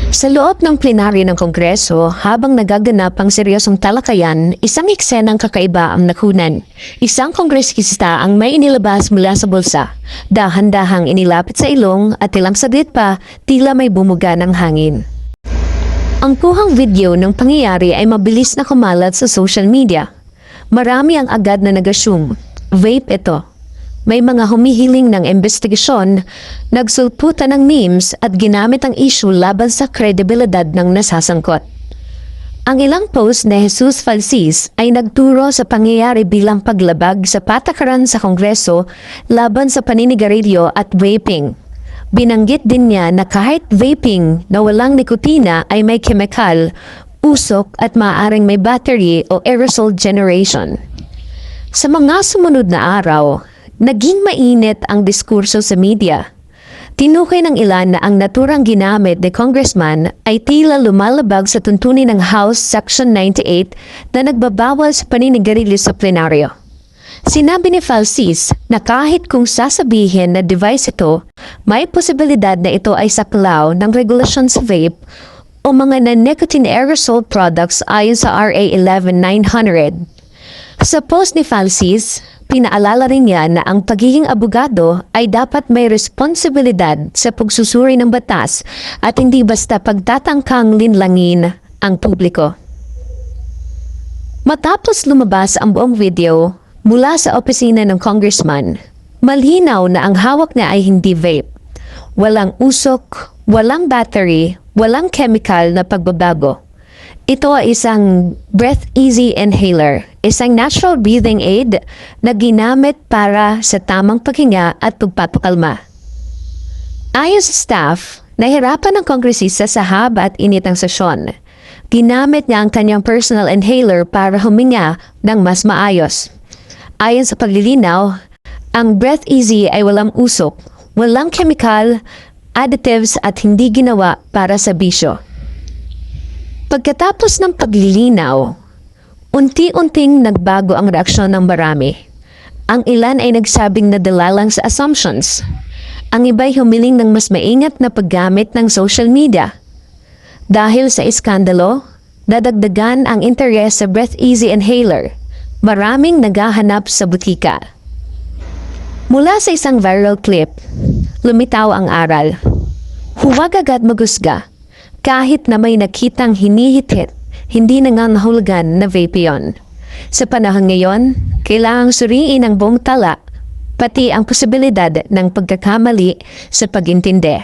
Sa loob ng plenaryo ng Kongreso, habang nagaganap ang seryosong talakayan, isang eksenang kakaiba ang nakunan. Isang kongresista ang may inilabas mula sa bulsa. Dahan-dahang inilapit sa ilong at ilang saglit pa, tila may bumuga ng hangin. Ang kuhang video ng pangyayari ay mabilis na kumalat sa social media. Marami ang agad na nag-assume, vape ito. May mga humihiling ng investigasyon, nagsulputan ng memes at ginamit ang issue laban sa kredibilidad ng nasasangkot. Ang ilang post ni Jesus Falsis ay nagturo sa pangyayari bilang paglabag sa patakaran sa Kongreso laban sa paninigarilyo at vaping. Binanggit din niya na kahit vaping na walang nikotina ay may kemikal, usok at maaaring may battery o aerosol generation. Sa mga sumunod na araw, naging mainit ang diskurso sa media. Tinukoy ng ilan na ang naturang ginamit ni Congressman ay tila lumalabag sa tuntunin ng House Section 98 na nagbabawal sa paninigarilyo sa plenaryo. Sinabi ni Falsis na kahit kung sasabihin na device ito, may posibilidad na ito ay saklaw ng regulasyon sa vape o mga non-nicotine aerosol products ayon sa RA 11900. Sa post ni Falsis, pinaalala rin niya na ang pagiging abogado ay dapat may responsibilidad sa pagsusuri ng batas at hindi basta pagtatangkang linlangin ang publiko. Matapos lumabas ang buong video mula sa opisina ng congressman, malinaw na ang hawak niya ay hindi vape. Walang usok, walang battery, walang chemical na pagbabago. Ito ay isang Breath Easy Inhaler, isang natural breathing aid na ginamit para sa tamang paghinga at pagpapakalma. Ayon sa staff, nahirapan ng kongresista sa haba at init ng sesyon. Ginamit niya ang kanyang personal inhaler para huminga ng mas maayos. Ayon sa paglilinaw, ang Breath Easy ay walang usok, walang chemical, additives at hindi ginawa para sa bisyo. Pagkatapos ng paglilinaw, unti-unting nagbago ang reaksyon ng marami. Ang ilan ay nagsabing nadala lang sa assumptions. Ang iba'y humiling ng mas maingat na paggamit ng social media. Dahil sa iskandalo, dadagdagan ang interes sa Breath Easy Inhaler. Maraming naghahanap sa butika. Mula sa isang viral clip, lumitaw ang aral. Huwag agad magusga. Kahit na may nakitang hinihit-hit, hindi nangangahulugan na vape yun. Sa panahon ngayon, kailangang suriin ang buong tala, pati ang posibilidad ng pagkakamali sa pag-intindi.